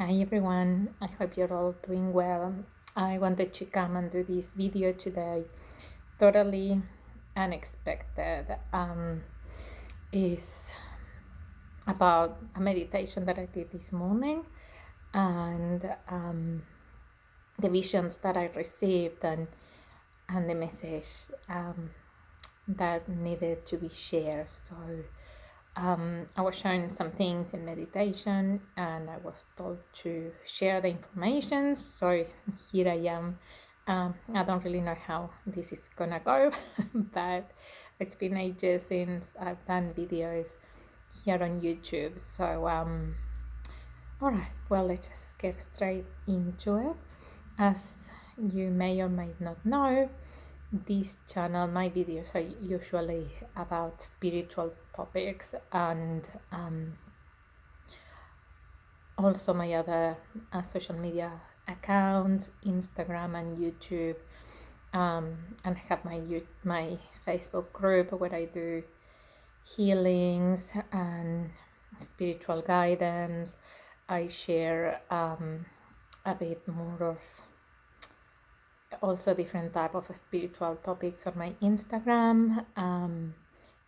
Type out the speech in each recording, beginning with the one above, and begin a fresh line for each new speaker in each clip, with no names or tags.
Hi everyone, I hope you're all doing well. I wanted to come and do this video today, totally unexpected. Is about a meditation that I did this morning and the visions that I received and the message that needed to be shared. So I was shown some things in meditation and I was told to share the information. So here I am. I don't really know how this is gonna go, but it's been ages since I've done videos here on YouTube. So, all right, well, let's just get straight into it. As you may or may not know, this channel, my videos are usually about spiritual topics and also my other social media accounts, Instagram and YouTube, and I have my Facebook group where I do healings and spiritual guidance. I share a bit more of also different type of spiritual topics on my Instagram, and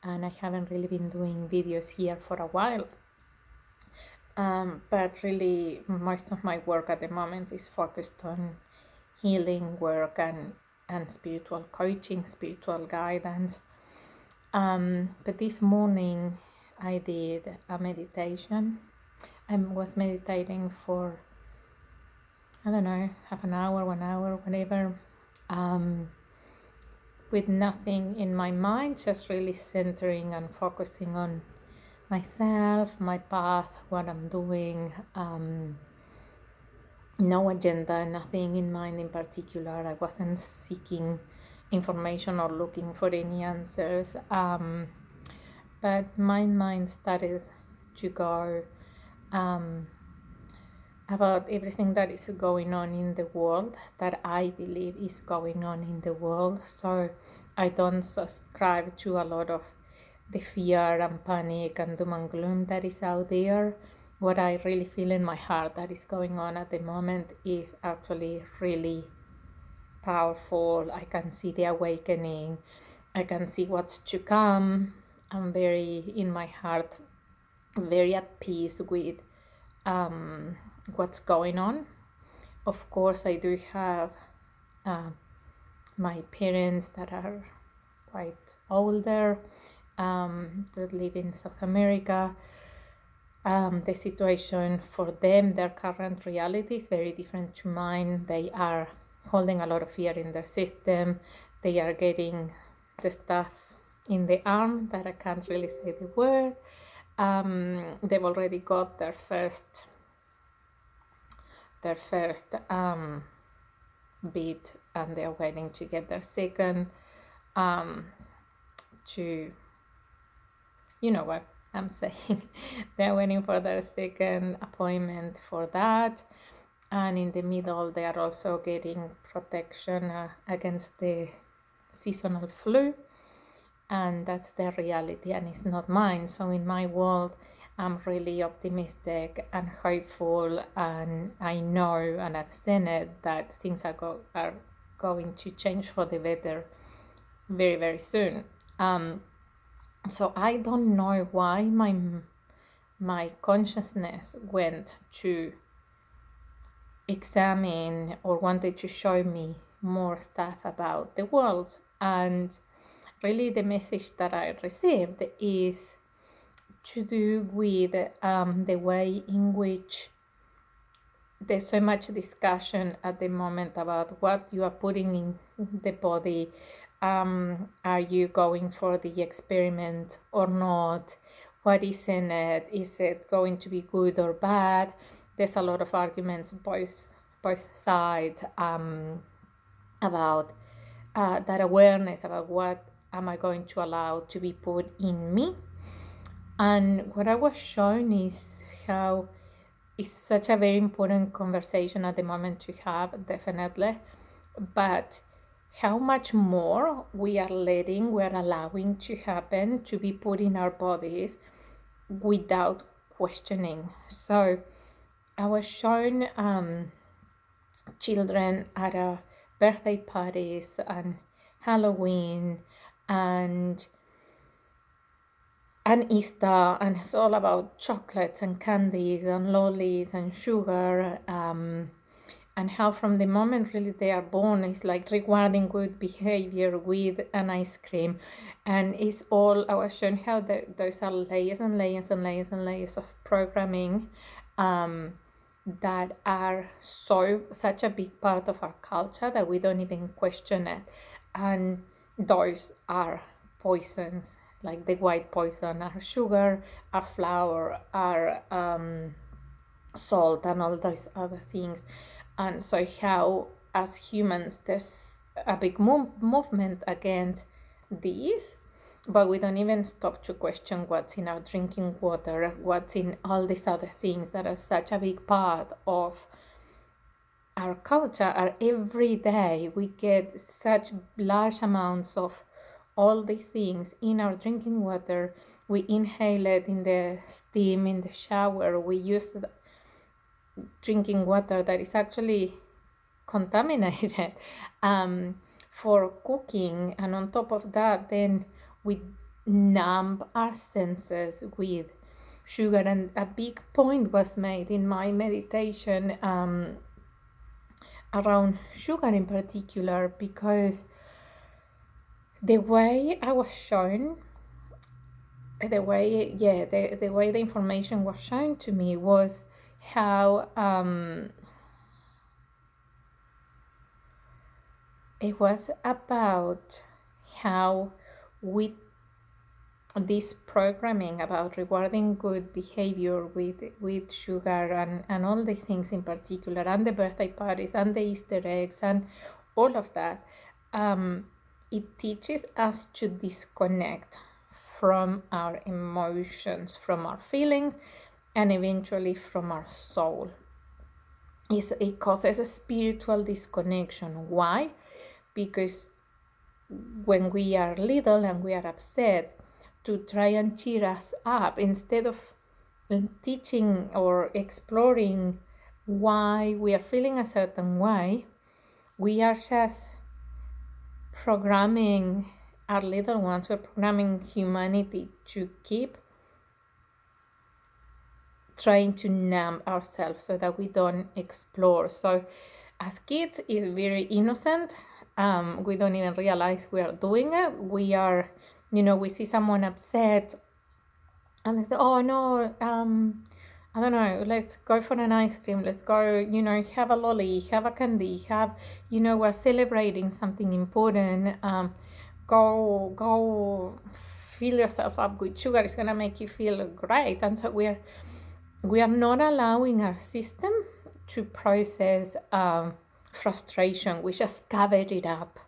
I haven't really been doing videos here for a while, but really most of my work at the moment is focused on healing work and spiritual coaching, spiritual guidance. But this morning I did a meditation. I was meditating for, I don't know, half an hour, 1 hour, whatever, with nothing in my mind, just really centering and focusing on myself, my path, what I'm doing. No agenda, nothing in mind in particular. I wasn't seeking information or looking for any answers. But my mind started to go about everything that is going on in the world, that I believe is going on in the world. So I don't subscribe to a lot of the fear and panic and doom and gloom that is out there. What I really feel in my heart that is going on at the moment is actually really powerful. I can see the awakening. I can see what's to come. I'm very, in my heart, very at peace with what's going on. Of course, I do have my parents that are quite older, that live in South America. The situation for them, their current reality is very different to mine. They are holding a lot of fear in their system. They are getting the stuff in the arm that I can't really say the word. They've already got their first beat, and they're waiting to get their second. To, you know what I'm saying, they're waiting for their second appointment for that. And in the middle, they are also getting protection against the seasonal flu. And that's their reality, and it's not mine. So in my world, I'm really optimistic and hopeful, and I know, and I've seen it, that things are going to change for the better very, very soon. So I don't know why my consciousness went to examine or wanted to show me more stuff about the world. And really the message that I received is to do with the way in which there's so much discussion at the moment about what you are putting in the body. Are you going for the experiment or not? What is in it? Is it going to be good or bad? There's a lot of arguments both sides about that awareness about what am I going to allow to be put in me. And what I was shown is how it's such a very important conversation at the moment to have, definitely, but how much more we're allowing to happen, to be put in our bodies without questioning. So I was shown children at birthday parties and Halloween and Easter, and it's all about chocolates and candies and lollies and sugar, and how from the moment really they are born, it's like rewarding good behavior with an ice cream, and it's all, I was shown how those are layers and layers and layers and layers of programming that are such a big part of our culture that we don't even question it, and those are poisons, like the white poison, our sugar, our flour, our salt, and all those other things. And so how as humans there's a big movement against these, but we don't even stop to question what's in our drinking water, what's in all these other things that are such a big part of our culture. Our every day we get such large amounts of all the things in our drinking water. We inhale it in the steam in the shower. We use the drinking water that is actually contaminated for cooking, and on top of that then we numb our senses with sugar. And a big point was made in my meditation around sugar in particular, because the way I was shown, the way the information was shown to me was how it was about how we this programming about rewarding good behavior with sugar and all the things in particular, and the birthday parties and the Easter eggs and all of that, it teaches us to disconnect from our emotions, from our feelings, and eventually from our soul. It causes a spiritual disconnection. Why? Because when we are little and we are upset, to try and cheer us up, instead of teaching or exploring why we are feeling a certain way, we are just programming our little ones, we're programming humanity to keep trying to numb ourselves so that we don't explore. So as kids, it's very innocent. We don't even realize we are doing it. We are, we see someone upset and they say, oh no, I don't know, let's go for an ice cream, let's go, have a lolly, have a candy, we're celebrating something important. Go fill yourself up with sugar, it's gonna make you feel great. And so we are not allowing our system to process frustration. We just cover it up.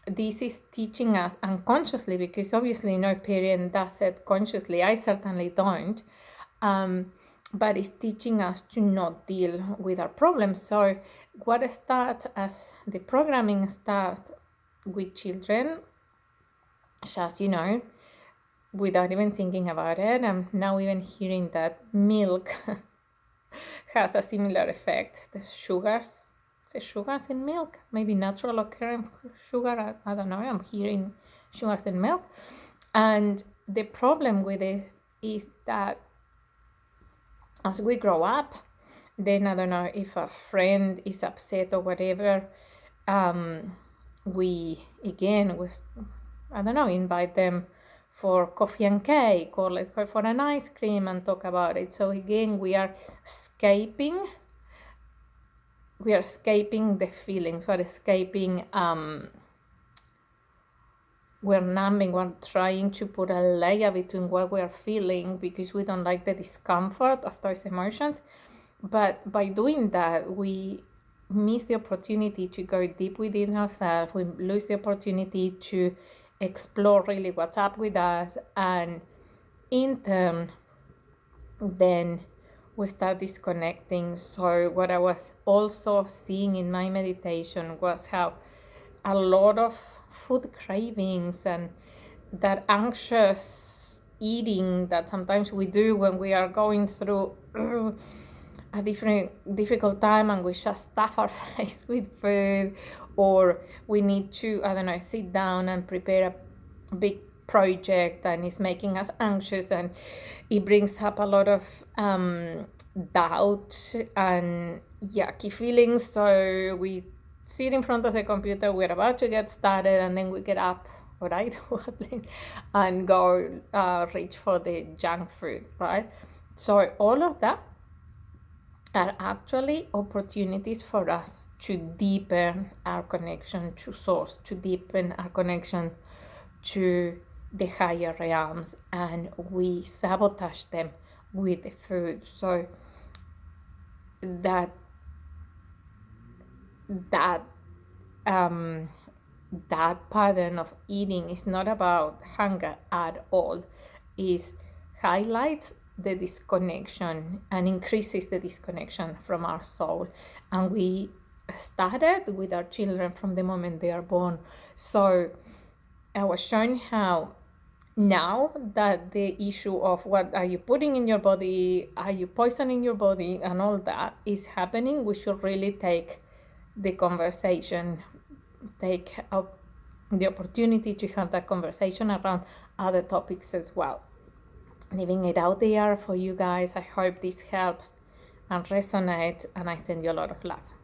This is teaching us unconsciously, because obviously no parent does it consciously. I certainly don't. But it's teaching us to not deal with our problems. So what starts as the programming starts with children, just, without even thinking about it. I'm now even hearing that milk has a similar effect. The sugars in milk, maybe natural occurring sugar, I don't know, I'm hearing sugars in milk. And the problem with it is that as we grow up, then I don't know, if a friend is upset or whatever, we I don't know, invite them for coffee and cake, or let's go for an ice cream and talk about it. So again, we are escaping the feelings, we're escaping, we're numbing, we're trying to put a layer between what we're feeling because we don't like the discomfort of those emotions. But by doing that, we miss the opportunity to go deep within ourselves. We lose the opportunity to explore really what's up with us, and in turn then we start disconnecting. So what I was also seeing in my meditation was how a lot of food cravings and that anxious eating that sometimes we do when we are going through a difficult time and we just stuff our face with food, or we need to, I don't know, sit down and prepare a big project and it's making us anxious, and it brings up a lot of doubt and yucky feelings. So we sit in front of the computer, we're about to get started, and then we get up, or I do at least, and go reach for the junk food, right? So all of that are actually opportunities for us to deepen our connection to source, to deepen our connection to the higher realms, and we sabotage them with the food. So that pattern of eating is not about hunger at all. It highlights the disconnection and increases the disconnection from our soul. And we started with our children from the moment they are born. So I was showing how now that the issue of what are you putting in your body, are you poisoning your body, and all that is happening, we should really take the conversation, take up the opportunity to have that conversation around other topics as well. Leaving it out there for you guys. I hope this helps and resonates, and I send you a lot of love.